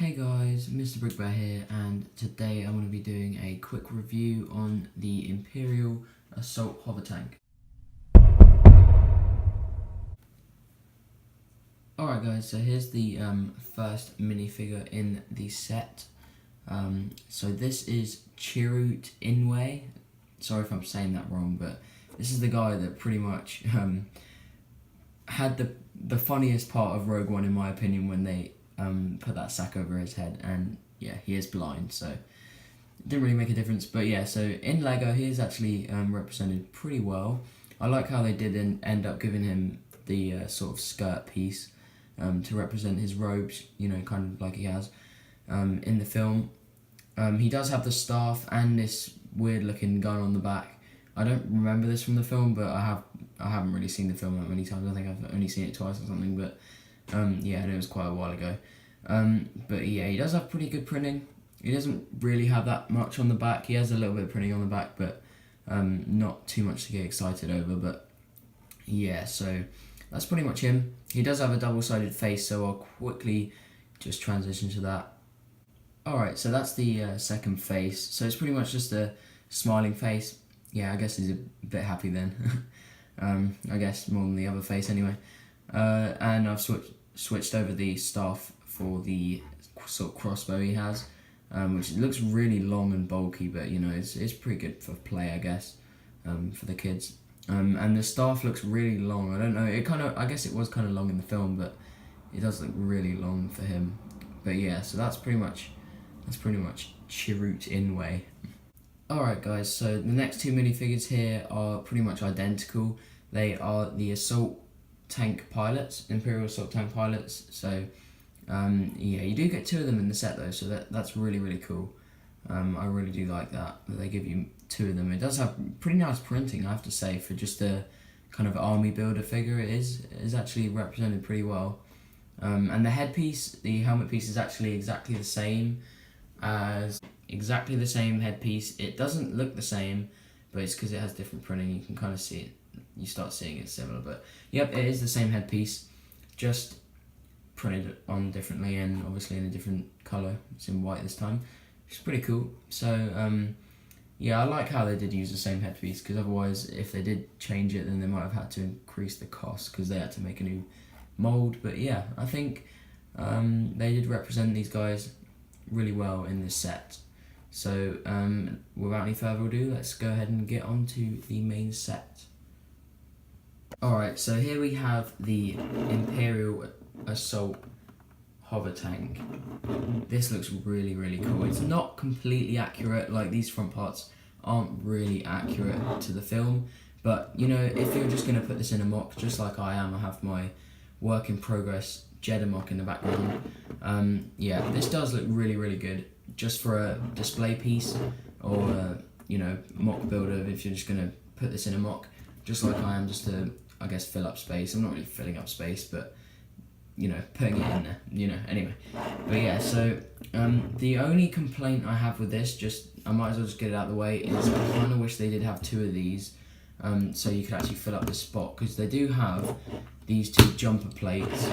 Hey guys, Mr. Brickbear here, and today I'm going to be doing a quick review on the Imperial Assault Hovertank. Alright guys, so here's the first minifigure in the set. So this is Chirrut Inway. Sorry if I'm saying that wrong, but this is the guy that pretty much had the funniest part of Rogue One in my opinion when they put that sack over his head, and yeah, he is blind, so it didn't really make a difference. But yeah, so in Lego he is actually represented pretty well. I like how they did end up giving him the sort of skirt piece to represent his robes, you know, kind of like he has in the film. He does have the staff and this weird looking gun on the back. I don't remember this from the film, but I haven't really seen the film that many times. I think I've only seen it twice or something, but yeah, and it was quite a while ago. But yeah, he does have pretty good printing. He doesn't really have that much on the back. He has a little bit of printing on the back, but not too much to get excited over. But yeah, so that's pretty much him. He does have a double-sided face, so I'll quickly just transition to that. Alright, so that's the second face. So it's pretty much just a smiling face. Yeah, I guess he's a bit happy then. I guess more than the other face anyway. And I've switched over the staff for the sort of crossbow he has, which looks really long and bulky, but you know, it's pretty good for play, I guess, for the kids. And the staff looks really long. I don't know, I guess it was kind of long in the film, but it does look really long for him. But yeah, so that's pretty much Chirrut Inway. Alright guys, so the next two minifigures here are pretty much identical. They are the Assault Tank pilots, Imperial Assault Tank pilots. So yeah, you do get two of them in the set though, so that's really cool. I really do like that they give you two of them. It does have pretty nice printing, I have to say, for just a kind of army builder figure. It is actually represented pretty well. And the headpiece, the helmet piece, is actually exactly the same headpiece. It doesn't look the same, but it's because it has different printing. You can kind of see it. You start seeing it similar, but yep, it is the same headpiece, just printed on differently and obviously in a different colour. It's in white this time, which is pretty cool. So yeah, I like how they did use the same headpiece, because otherwise if they did change it then they might have had to increase the cost because they had to make a new mould. But yeah, I think they did represent these guys really well in this set. So without any further ado, let's go ahead and get on to the main set. Alright, so here we have the Imperial Assault Hovertank. This looks really cool. It's not completely accurate, like these front parts aren't really accurate to the film, but you know, if you're just going to put this in a mock, just like I am, I have my work in progress Jeddah mock in the background. Yeah, this does look really good, just for a display piece, or you know, mock builder, if you're just going to put this in a mock, just like I am, just to, I guess, fill up space. I'm not really filling up space, but you know, putting it in there, you know, anyway. But yeah, so the only complaint I have with this, I might as well just get it out of the way, is I kind of wish they did have two of these, so you could actually fill up this spot, because they do have these two jumper plates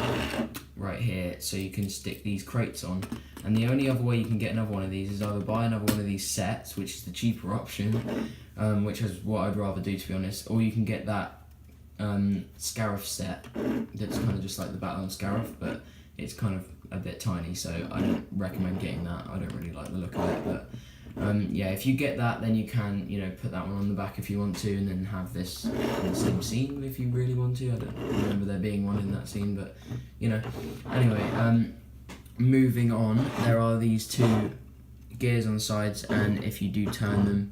right here, so you can stick these crates on. And the only other way you can get another one of these is either buy another one of these sets, which is the cheaper option, which is what I'd rather do, to be honest, or you can get that Scarif set that's kind of just like the Battle on Scarif, but it's kind of a bit tiny, so I don't recommend getting that. I don't really like the look of it, but yeah, if you get that, then you can, you know, put that one on the back if you want to, and then have this in the same scene if you really want to. I don't remember there being one in that scene, but you know. Anyway, moving on, there are these two gears on the sides, and if you do turn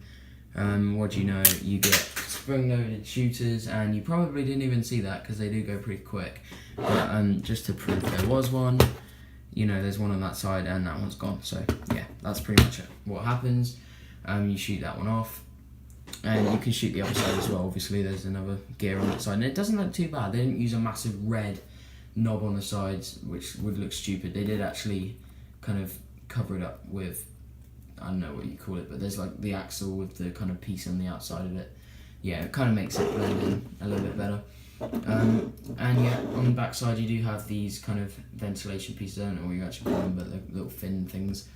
them, what do you know, you get spring-loaded shooters, and you probably didn't even see that because they do go pretty quick. But just to prove there was one, you know, there's one on that side and that one's gone. So yeah, that's pretty much it. What happens, you shoot that one off, and you can shoot the other side as well. Obviously there's another gear on that side, and it doesn't look too bad. They didn't use a massive red knob on the sides, which would look stupid. They did actually kind of cover it up with, I don't know what you call it, but there's like the axle with the kind of piece on the outside of it. Yeah, it kind of makes it blend in a little bit better. And yeah, on the back side you do have these kind of ventilation pieces. I don't know what you actually call them, but they're little fin things,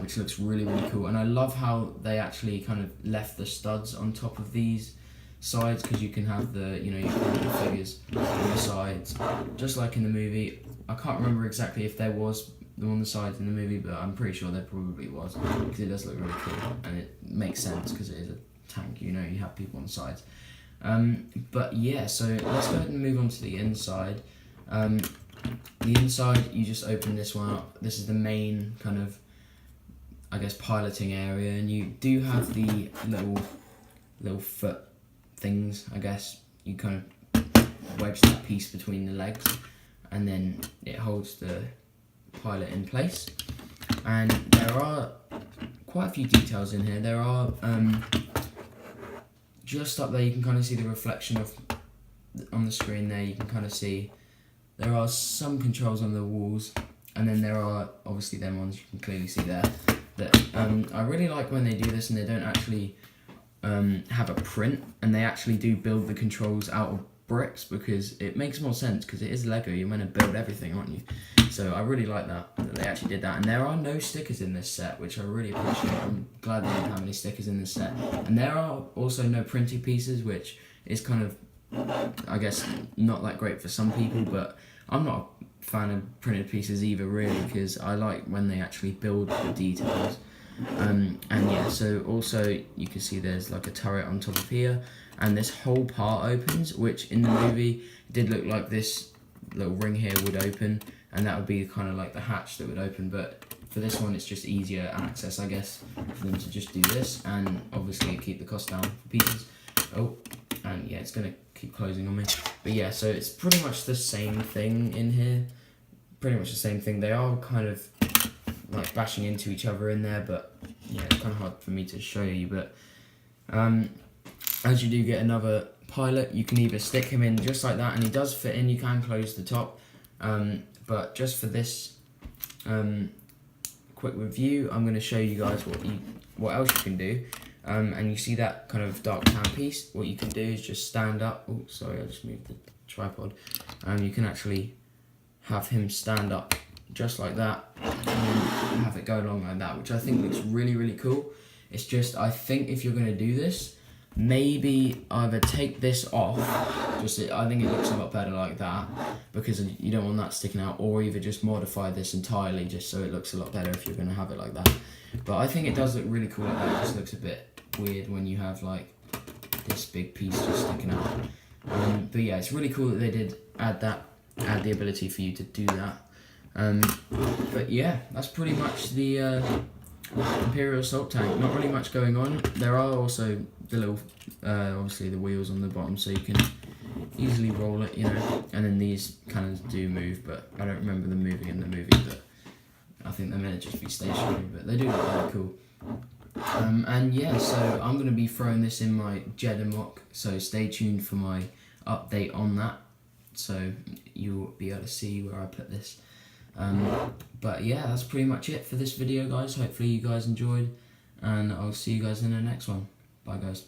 which looks really cool. And I love how they actually kind of left the studs on top of these sides, because you can have the, you can have the figures on the sides, just like in the movie. I can't remember exactly if there was them on the sides in the movie, but I'm pretty sure there probably was, because it does look really cool, and it makes sense because it is a tank, you have people on the sides. But yeah, so let's go ahead and move on to the inside. The inside, you just open this one up. This is the main kind of, I guess, piloting area, and you do have the little foot things, I guess. You kind of wedge that piece between the legs, and then it holds the pilot in place. And there are quite a few details in here. There are just up there, you can kind of see the reflection of on the screen there. You can kind of see there are some controls on the walls, and then there are obviously them ones you can clearly see there. That I really like when they do this and they don't actually have a print, and they actually do build the controls out of bricks, because it makes more sense, because it is Lego, you're meant to build everything, aren't you? So I really like that they actually did that. And there are no stickers in this set, which I really appreciate. I'm glad they didn't have any stickers in this set. And there are also no printing pieces, which is kind of, I guess, not that great for some people, but I'm not a fan of printed pieces either, really, because I like when they actually build the details. And yeah, so also you can see there's like a turret on top of here, and this whole part opens, which in the movie did look like this little ring here would open, and that would be kind of like the hatch that would open. But for this one, it's just easier access, I guess, for them to just do this, and obviously keep the cost down for pieces. Oh, and yeah, it's gonna keep closing on me. But yeah, so it's pretty much the same thing in here. Pretty much the same thing. They are kind of like bashing into each other in there, but yeah, it's kind of hard for me to show you. But as you do get another pilot, you can either stick him in just like that, and he does fit in. You can close the top, but just for this quick review, I'm going to show you guys what else you can do. And you see that kind of dark tan piece. What you can do is just stand up. Oh, sorry, I just moved the tripod. You can actually have him stand up just like that, and have it go along like that, which I think looks really cool. It's just, I think if you're going to do this, maybe either take this off, I think it looks a lot better like that, because you don't want that sticking out, or either just modify this entirely just so it looks a lot better if you're going to have it like that. But I think it does look really cool like that. It just looks a bit weird when you have like this big piece just sticking out. But yeah, it's really cool that they did add the ability for you to do that. But yeah, that's pretty much the Imperial assault tank. Not really much going on. There are also the little, obviously the wheels on the bottom, so you can easily roll it, and then these cannons do move, but I don't remember them moving in the movie, but I think they're meant to just be stationary, but they do look really cool. And yeah, so I'm going to be throwing this in my Jeddah mock, so stay tuned for my update on that, so you'll be able to see where I put this. But yeah, that's pretty much it for this video, guys. Hopefully you guys enjoyed, and I'll see you guys in the next one. Bye, guys.